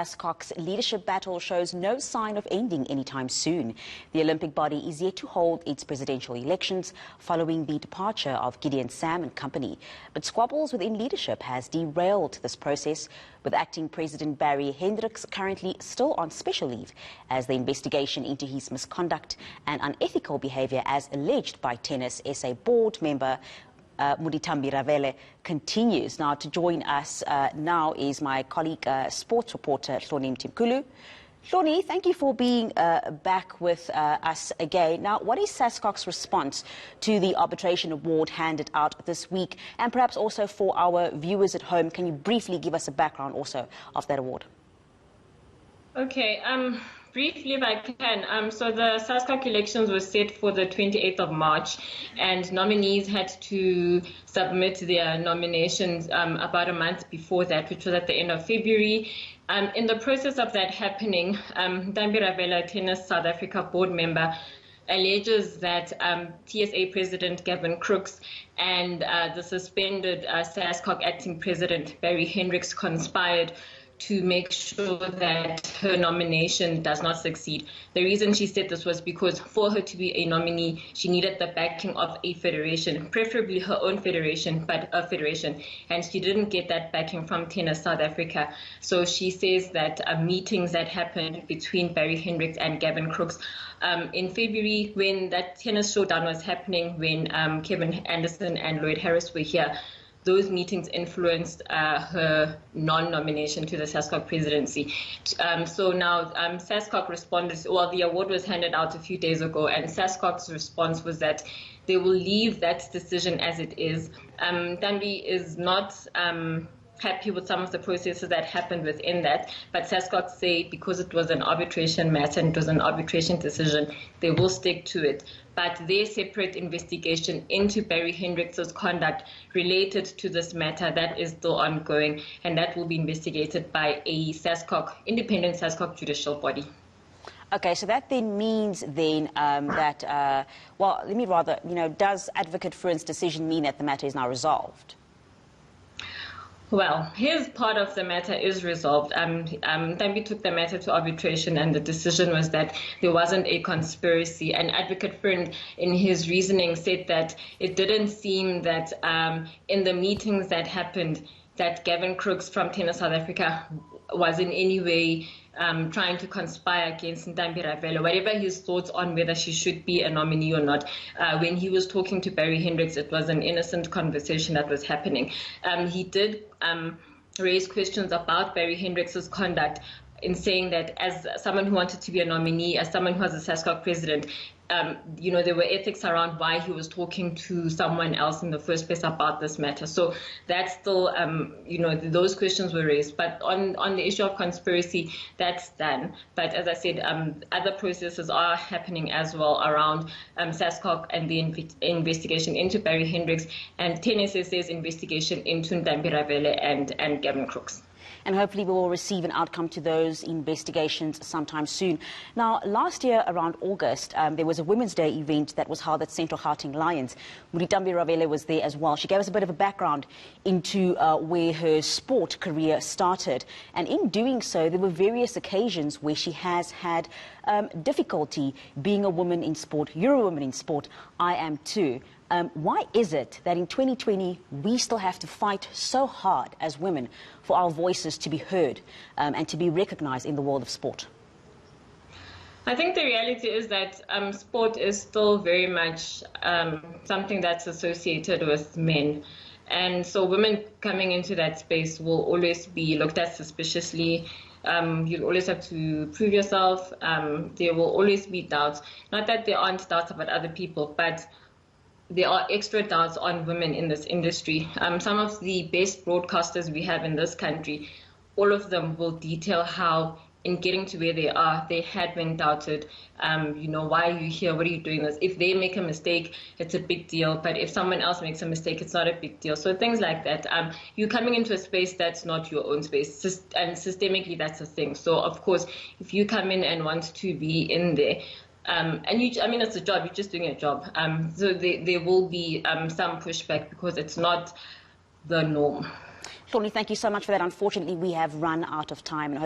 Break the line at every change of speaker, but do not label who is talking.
Sascoc's leadership battle shows no sign of ending anytime soon. The Olympic body is yet to hold its presidential elections following the departure of Gideon Sam and company. But squabbles within leadership has derailed this process, with acting President Barry Hendricks currently still on special leave as the investigation into his misconduct and unethical behavior as alleged by Tennis SA board member Gideon Sam continues. Now, to join us now is my colleague, sports reporter Hloni Mtimkulu. Hloni, thank you for being back with us again. Now, what is Sascoc's response to the arbitration award handed out this week? And perhaps also for our viewers at home, can you briefly give us a background also of that award?
Okay, briefly if I can. So the Sascoc elections were set for the 28th of March, and nominees had to submit their nominations about a month before that, which was at the end of February. In the process of that happening, Gideon Tennis South Africa board member alleges that TSA President Gavin Crooks and the suspended Sascoc acting President Barry Hendricks conspired to make sure that her nomination does not succeed. The reason she said this was because for her to be a nominee, she needed the backing of a federation, preferably her own federation, but a federation. And she didn't get that backing from Tennis South Africa. So she says that meetings that happened between Barry Hendricks and Gavin Crooks in February, when that tennis showdown was happening, when Kevin Anderson and Lloyd Harris were here, those meetings influenced her non-nomination to the Sascoc presidency. So now Sascoc responded, well, the award was handed out a few days ago, and Sascoc's response was that they will leave that decision as it is. Dambi is not happy with some of the processes that happened within that, but Sascoc say because it was an arbitration matter and it was an arbitration decision, they will stick to it. But their separate investigation into Barry Hendricks' conduct related to this matter, that is still ongoing, and that will be investigated by a Sascoc, independent Sascoc judicial body.
Okay, so that then means then that, well, let me rather, does Advocate Friend's decision mean that the matter is now resolved?
Well, his part of the matter is resolved. Dambi took the matter to arbitration, and the decision was that there wasn't a conspiracy. And Advocate Friend, in his reasoning, said that it didn't seem that in the meetings that happened, that Gavin Crooks from Tennis South Africa was in any way trying to conspire against Gideon, whatever his thoughts on whether she should be a nominee or not. When he was talking to Barry Hendricks, it was an innocent conversation that was happening. He did raise questions about Barry Hendricks' conduct in saying that as someone who wanted to be a nominee, as someone who was a Sascoc president, there were ethics around why he was talking to someone else in the first place about this matter. So that's still, those questions were raised. But on the issue of conspiracy, that's done. But as I said, other processes are happening as well around Sascoc and the investigation into Barry Hendricks and Tennis SA's investigation into Gideon and Gavin Crooks.
And hopefully we will receive an outcome to those investigations sometime soon. Now, last year around August, there was a Women's Day event that was held at Central Gauteng Lions. Gideon was there as well. She gave us a bit of a background into where her sport career started. And in doing so, there were various occasions where she has had difficulty being a woman in sport. You're a woman in sport. I am too. Why is it that in 2020 we still have to fight so hard as women for our voices to be heard and to be recognized in the world of sport?
I think the reality is that sport is still very much something that's associated with men. And so women coming into that space will always be looked at suspiciously. You'll always have to prove yourself. There will always be doubts. Not that there aren't doubts about other people, but there are extra doubts on women in this industry. Some of the best broadcasters we have in this country, all of them will detail how in getting to where they are, they had been doubted. Why are you here? What are you doing this? If they make a mistake, it's a big deal. But if someone else makes a mistake, it's not a big deal. So things like that. You're coming into a space that's not your own space. And systemically, that's a thing. So, of course, if you come in and want to be in there, it's a job, you're just doing a job. So there will be some pushback because it's not the norm.
Hloni, thank you so much for that. Unfortunately, we have run out of time, and